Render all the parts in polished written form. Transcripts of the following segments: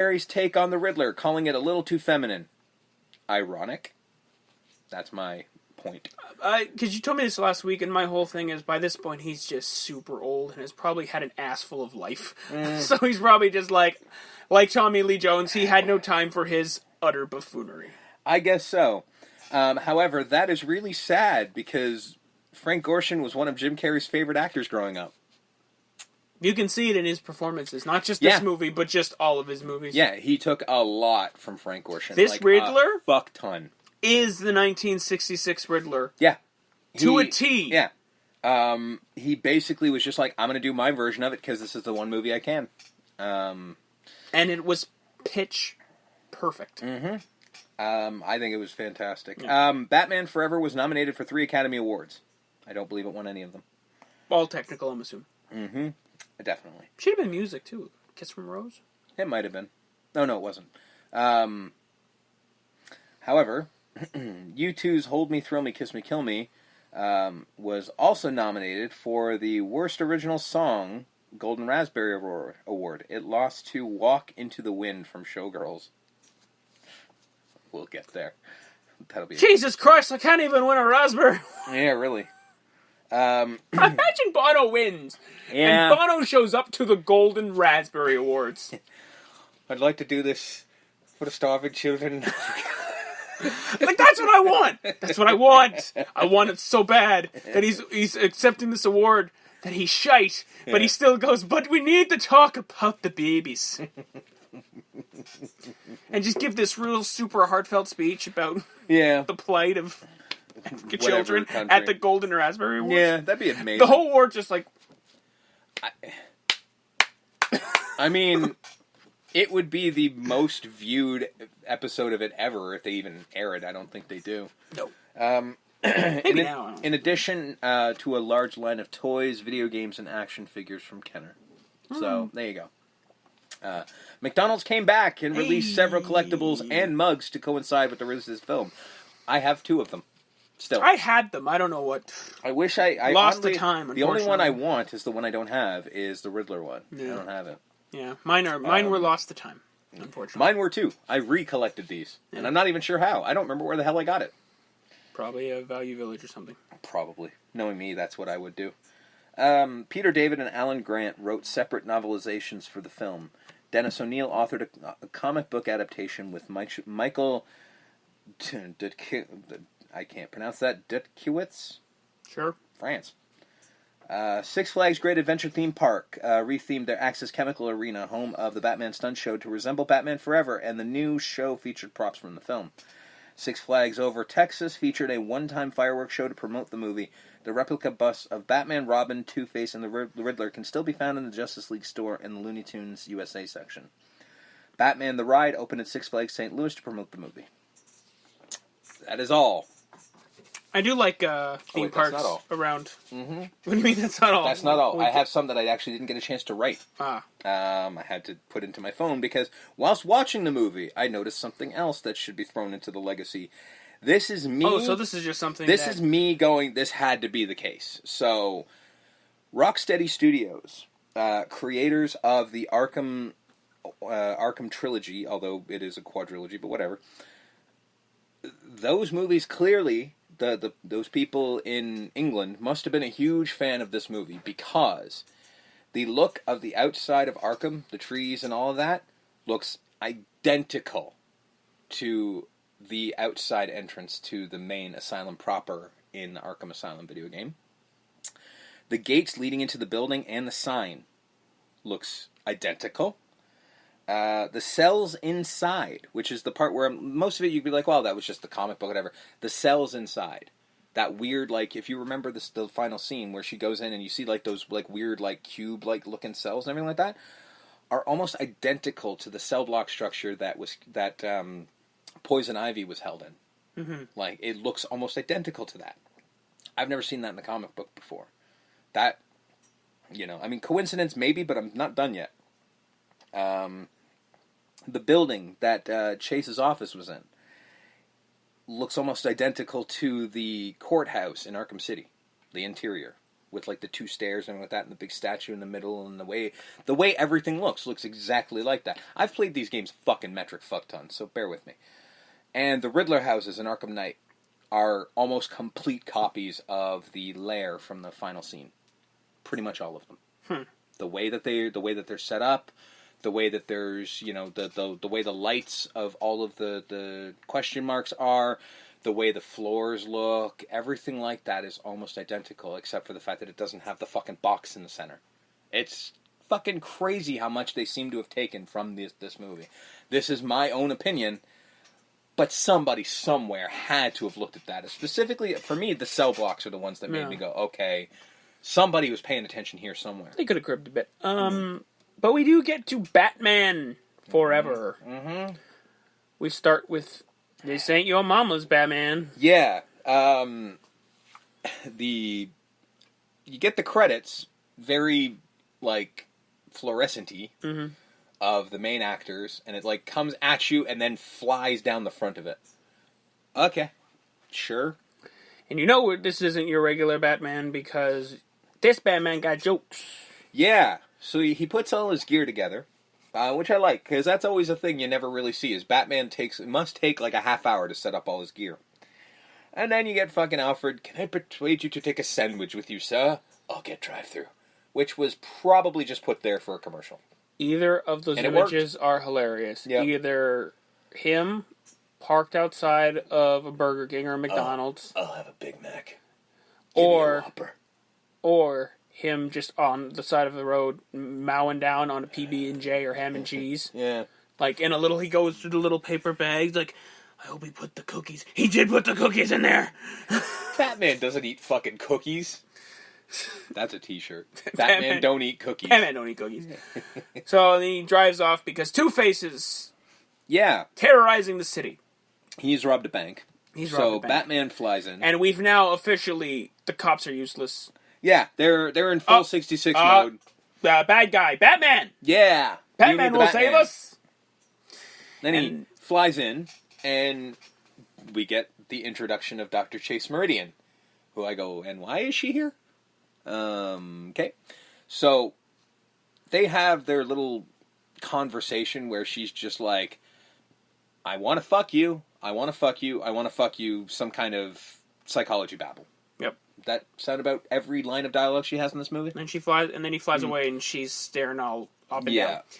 Carrey's take on the Riddler, calling it a little too feminine. Ironic. That's my point. Because you told me this last week, and my whole thing is, by this point, he's just super old and has probably had an ass full of life. So he's probably just like Tommy Lee Jones, he had no time for his utter buffoonery. I guess so. However, that is really sad, because Frank Gorshin was one of Jim Carrey's favorite actors growing up. You can see it in his performances, not just this movie, but just all of his movies. Yeah, he took a lot from Frank Gorshin. This Riddler? A fuck ton. Is the 1966 Riddler. Yeah. To a T. Yeah. He basically was just like, I'm going to do my version of it because this is the one movie I can. And it was pitch perfect. Mm-hmm. I think it was fantastic. Yeah. Batman Forever was nominated for 3 Academy Awards. I don't believe it won any of them. All technical, I'm assuming. Mm-hmm. Definitely. Should have been music, too. Kiss from a Rose? It might have been. No, it wasn't. However, U2's Hold Me, Thrill Me, Kiss Me, Kill Me was also nominated for the Worst Original Song Golden Raspberry Award. It lost to Walk Into the Wind from Showgirls. We'll get there. That'll be Jesus Christ, I can't even win a raspberry. Yeah, really. Imagine Bono wins. Yeah. And Bono shows up to the Golden Raspberry Awards. I'd like to do this for the starving children. Like, that's what I want. That's what I want. I want it so bad that he's accepting this award, that he's shite, but he still goes, but we need to talk about the babies. And just give this real super heartfelt speech about the plight of children at the Golden Raspberry Awards. Yeah, that'd be amazing. The whole award just like... I mean, it would be the most viewed episode of it ever if they even air it. I don't think they do. No. Maybe now. In addition to a large line of toys, video games, and action figures from Kenner. So, there you go. McDonald's came back and released several collectibles and mugs to coincide with the release of this film. I have 2 of them. Still. I had them. I don't know what. I wish I lost the time. The only one I want is the one I don't have, is the Riddler one. Yeah. I don't have it. Yeah, mine were lost the time, unfortunately. Mine were too. I recollected these, and I'm not even sure how. I don't remember where the hell I got it. Probably a Value Village or something. Probably. Knowing me, that's what I would do. Peter David and Alan Grant wrote separate novelizations for the film. Dennis O'Neil authored a comic book adaptation with Michael... I can't pronounce that. Dutkiewicz? Sure. France. Six Flags Great Adventure Theme Park rethemed their Axis Chemical Arena, home of the Batman stunt show, to resemble Batman Forever, and the new show featured props from the film. Six Flags Over Texas featured a one-time fireworks show to promote the movie. The replica bus of Batman, Robin, Two-Face, and the Riddler can still be found in the Justice League store in the Looney Tunes USA section. Batman the Ride opened at Six Flags St. Louis to promote the movie. That is all. I do like theme parks around. Mm-hmm. What do you mean that's not all? That's not all. I have some that I actually didn't get a chance to write. I had to put into my phone because whilst watching the movie, I noticed something else that should be thrown into the legacy. This is me... Oh, so this is just something This is me going, this had to be the case. So, Rocksteady Studios, creators of the Arkham trilogy, although it is a quadrilogy, but whatever. Those movies clearly... those people in England must have been a huge fan of this movie because the look of the outside of Arkham, the trees and all of that, looks identical to the outside entrance to the main asylum proper in the Arkham Asylum video game. The gates leading into the building and the sign looks identical. The cells inside, which is the part where most of it you'd be like, well, that was just the comic book, whatever. The cells inside. That weird, like, if you remember the final scene where she goes in and you see, like, those, like, weird, like, cube-like looking cells and everything like that, are almost identical to the cell block structure that Poison Ivy was held in. Mm-hmm. Like, it looks almost identical to that. I've never seen that in the comic book before. That, I mean, coincidence maybe, but I'm not done yet. The building that Chase's office was in looks almost identical to the courthouse in Arkham City, the interior. with like the two stairs and with that and the big statue in the middle and the way everything looks exactly like that. I've played these games fucking metric fuck tons, so bear with me. And the Riddler houses in Arkham Knight are almost complete copies of the lair from the final scene. Pretty much all of them. The way that they're set up, the way that there's, you know, the way the lights of all of the question marks are, the way the floors look, everything like that is almost identical, except for the fact that it doesn't have the fucking box in the center. It's fucking crazy how much they seem to have taken from this movie. This is my own opinion, but somebody somewhere had to have looked at that. Specifically, for me, the cell blocks are the ones that made me go, okay, somebody was paying attention here somewhere. They could have cribbed a bit. But we do get to Batman Forever. Mm-hmm. We start with, "This ain't your mama's Batman." Yeah. You get the credits, very, like, fluorescent-y, of the main actors, and it, like, comes at you and then flies down the front of it. Okay. Sure. And you know this isn't your regular Batman because this Batman got jokes. Yeah. So he puts all his gear together, which I like, because that's always a thing you never really see, is Batman must take like a half hour to set up all his gear. And then you get fucking Alfred, "Can I persuade you to take a sandwich with you, sir? I'll get drive-through." Which was probably just put there for a commercial. Either of those images are hilarious. Yep. Either him parked outside of a Burger King or a McDonald's. I'll have a Big Mac. Give me a Whopper. Or him just on the side of the road mowing down on a PB&J or ham and cheese. Yeah. Like, in a little, he goes through the little paper bags, like, "I hope he put the cookies." He did put the cookies in there! Batman doesn't eat fucking cookies. That's a t-shirt. Batman don't eat cookies. Batman don't eat cookies. So then he drives off because Two-Face is terrorizing the city. He's robbed a bank. So Batman flies in. And we've now officially, the cops are useless. Yeah, they're in full 66 mode. Bad guy. Batman! Yeah. Batman will save us! Then he flies in, and we get the introduction of Dr. Chase Meridian, who I go, and why is she here? Okay. So, they have their little conversation where she's just like, "I want to fuck you, I want to fuck you, I want to fuck you," some kind of psychology babble. Yep. That sound about every line of dialogue she has in this movie? And she flies, and then he flies away, and she's staring all up and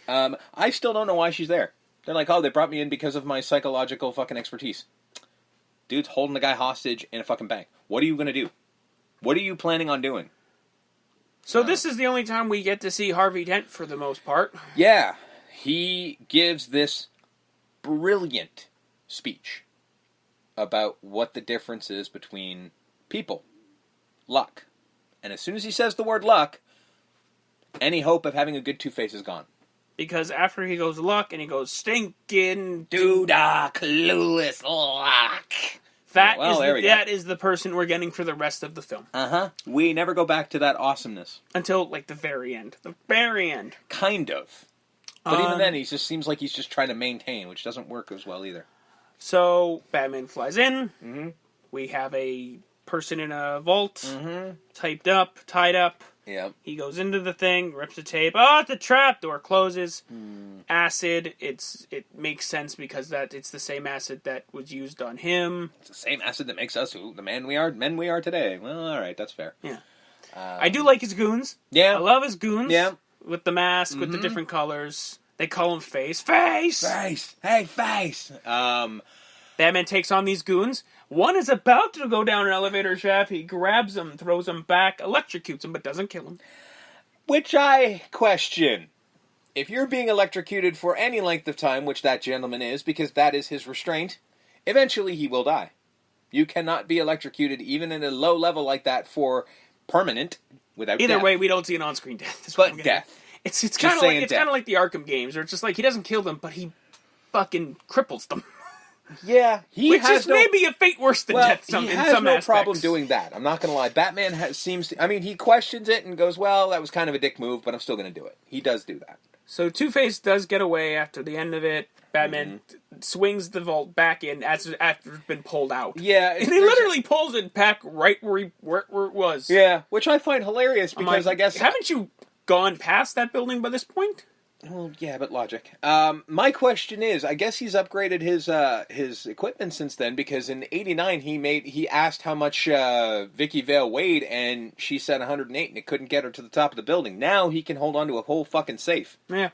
down. I still don't know why she's there. They're like, "Oh, they brought me in because of my psychological fucking expertise." Dude's holding the guy hostage in a fucking bank. What are you going to do? What are you planning on doing? So this is the only time we get to see Harvey Dent for the most part. Yeah. He gives this brilliant speech about what the difference is between people. Luck. And as soon as he says the word luck, any hope of having a good Two-Face is gone. Because after he goes luck and he goes stinking doodah clueless luck. That is the person we're getting for the rest of the film. We never go back to that awesomeness. Until, like, the very end. The very end. Kind of. But even then, he just seems like he's just trying to maintain, which doesn't work as well either. So, Batman flies in. Mm-hmm. We have a person in a vault, tied up. Yep. He goes into the thing, rips the tape. Oh, it's a trap! Door closes. Acid. It makes sense because it's the same acid that was used on him. It's the same acid that makes us the men we are today. Well, all right, that's fair. Yeah. I do like his goons. Yeah. I love his goons. Yeah. With the mask, with the different colors. They call him Face. Face! Face! Hey, Face! Batman takes on these goons. One is about to go down an elevator shaft. He grabs him, throws him back, electrocutes him, but doesn't kill him. Which I question. If you're being electrocuted for any length of time, which that gentleman is, because that is his restraint, eventually he will die. You cannot be electrocuted even at a low level like that for permanent without death. Either way, we don't see an on-screen death. But death. It's kind of like the Arkham games, where it's just like he doesn't kill them, but he fucking cripples them. Yeah, which is maybe a fate worse than death. He has no problem doing that. I'm not going to lie. Batman seems to... I mean, he questions it and goes, "Well, that was kind of a dick move, but I'm still going to do it." He does do that. So Two-Face does get away after the end of it. Batman swings the vault back in after it's been pulled out. Yeah. And he literally pulls it back right where it was. Yeah, which I find hilarious because I guess... Haven't you gone past that building by this point? Well, yeah, but logic. My question is, I guess he's upgraded his equipment since then, because in '89 he asked how much Vicky Vale weighed, and she said 108, and it couldn't get her to the top of the building. Now he can hold on to a whole fucking safe. Yeah.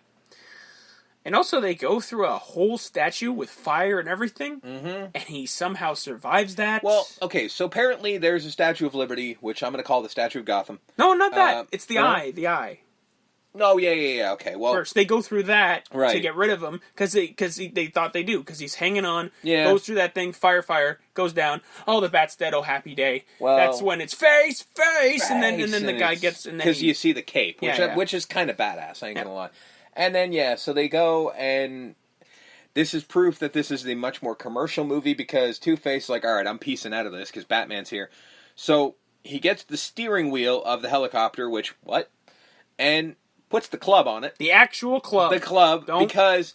And also, they go through a whole statue with fire and everything, and he somehow survives that. Well, okay, so apparently there's a Statue of Liberty, which I'm going to call the Statue of Gotham. No, not that. It's the eye. The eye. No, yeah. Okay, well, first they go through that to get rid of him because they thought they do because he's hanging on. Yeah. Goes through that thing, fire, goes down. Oh, the bat's dead. Oh, happy day. Well, that's when it's face, and then the guy gets because you see the cape, which is kind of badass. I ain't gonna lie. And then so they go, and this is proof that this is the much more commercial movie because Two-Face like, all right, I'm piecing out of this because Batman's here. So he gets the steering wheel of the helicopter, and puts the club on it. The actual club. The club, because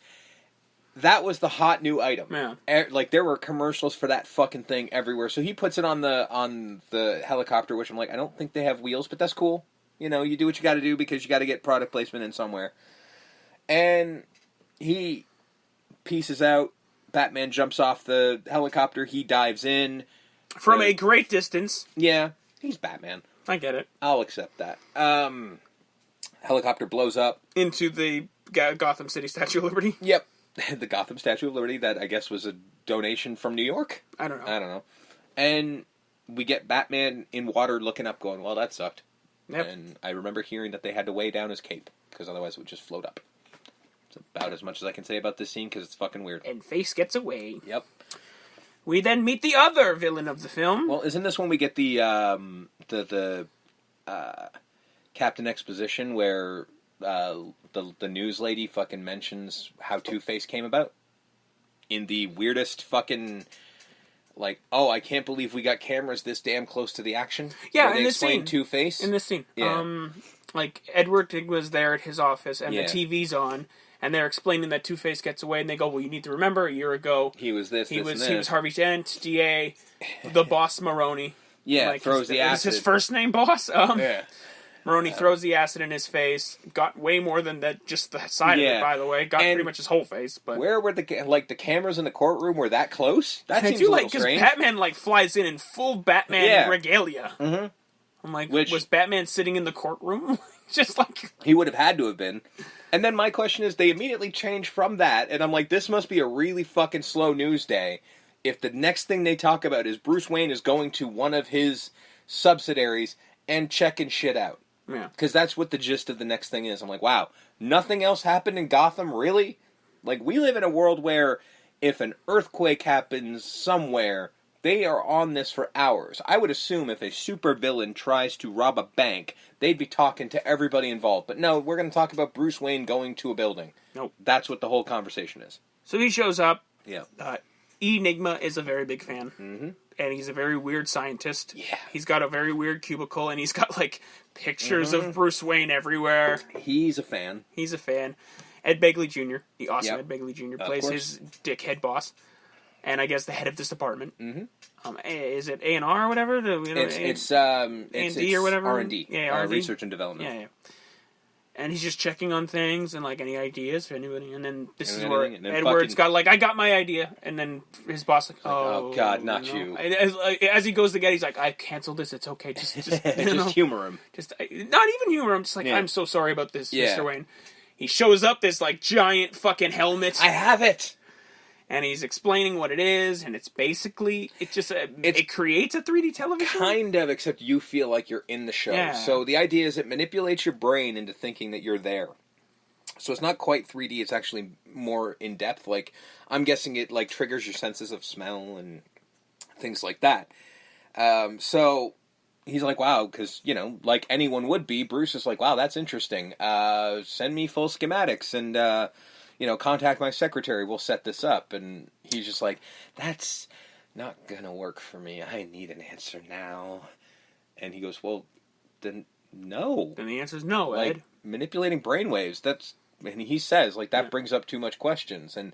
that was the hot new item. Yeah. Like, there were commercials for that fucking thing everywhere. So he puts it on the helicopter, which I'm like, I don't think they have wheels, but that's cool. You know, you do what you got to do because you got to get product placement in somewhere. And he pieces out. Batman jumps off the helicopter. He dives in. From a great distance. Yeah, he's Batman. I get it. I'll accept that. Helicopter blows up. Into the Gotham City Statue of Liberty? Yep. The Gotham Statue of Liberty that I guess was a donation from New York? I don't know. And we get Batman in water looking up going, well, that sucked. Yep. And I remember hearing that they had to weigh down his cape because otherwise it would just float up. It's about as much as I can say about this scene because it's fucking weird. And Face gets away. Yep. We then meet the other villain of the film. Well, isn't this when we get the Captain Exposition where the news lady fucking mentions how Two-Face came about? In the weirdest fucking, like, oh, I can't believe we got cameras this damn close to the action. Yeah, in this scene. Two-Face. In this scene. Yeah. Like, Edward was there at his office, and the TV's on, and they're explaining that Two-Face gets away, and they go, well, you need to remember, a year ago, he was this, he was Harvey Dent, DA, the boss Maroney. Yeah, throws the acid. Is his first name Boss? Yeah. Maroney throws the acid in his face. Got way more than that, just the side of it, by the way. Got pretty much his whole face. But where were the cameras in the courtroom were that close? That seems a little strange. Because Batman flies in full Batman regalia. Mm-hmm. I'm like, was Batman sitting in the courtroom? Just like he would have had to have been. And then my question is, they immediately change from that, and I'm like, this must be a really fucking slow news day if the next thing they talk about is Bruce Wayne is going to one of his subsidiaries and checking shit out. Yeah. Because that's what the gist of the next thing is. I'm like, wow, nothing else happened in Gotham, really? Like, we live in a world where if an earthquake happens somewhere, they are on this for hours. I would assume if a supervillain tries to rob a bank, they'd be talking to everybody involved. But no, we're going to talk about Bruce Wayne going to a building. Nope. That's what the whole conversation is. So he shows up. Yeah. Enigma is a very big fan. Mm-hmm. And he's a very weird scientist. Yeah. He's got a very weird cubicle, and he's got, like, pictures of Bruce Wayne everywhere. He's a fan. Ed Begley Jr., the awesome Ed Begley Jr., plays his dickhead boss. And I guess the head of this department. Mm-hmm. Is it A&R or whatever? It's A&D or whatever? R&D. Yeah, R&D. Research and Development. Yeah. And he's just checking on things and, like, any ideas for anybody. And then this is where Edward's got, like, I got my idea. And then his boss, like, oh God, not you. As he goes to get, he's like, I canceled this. It's okay. Just humor him. Not even humor him. Just like, I'm so sorry about this, Mr. Wayne. He shows up this, like, giant fucking helmet. I have it. And he's explaining what it is, and it's basically, it creates a 3D television? Kind of, except you feel like you're in the show. Yeah. So the idea is it manipulates your brain into thinking that you're there. So it's not quite 3D, it's actually more in-depth. Like, I'm guessing it, like, triggers your senses of smell and things like that. So he's like, wow, because, you know, like anyone would be, Bruce is like, wow, that's interesting. Send me full schematics and, contact my secretary, we'll set this up. And he's just like, that's not gonna work for me. I need an answer now. And he goes, well, then no. Then the answer's no, like, Ed. Manipulating brainwaves, that's and he says like that brings up too much questions, and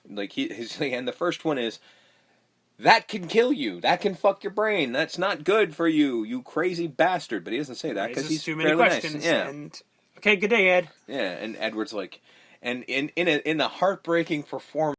like and the first one is that can kill you, that can fuck your brain, that's not good for you, you crazy bastard. But he doesn't say that because he's too many fairly questions. nice. Yeah. And okay, good day, Ed. Yeah, and Edward's like, and in the heartbreaking performance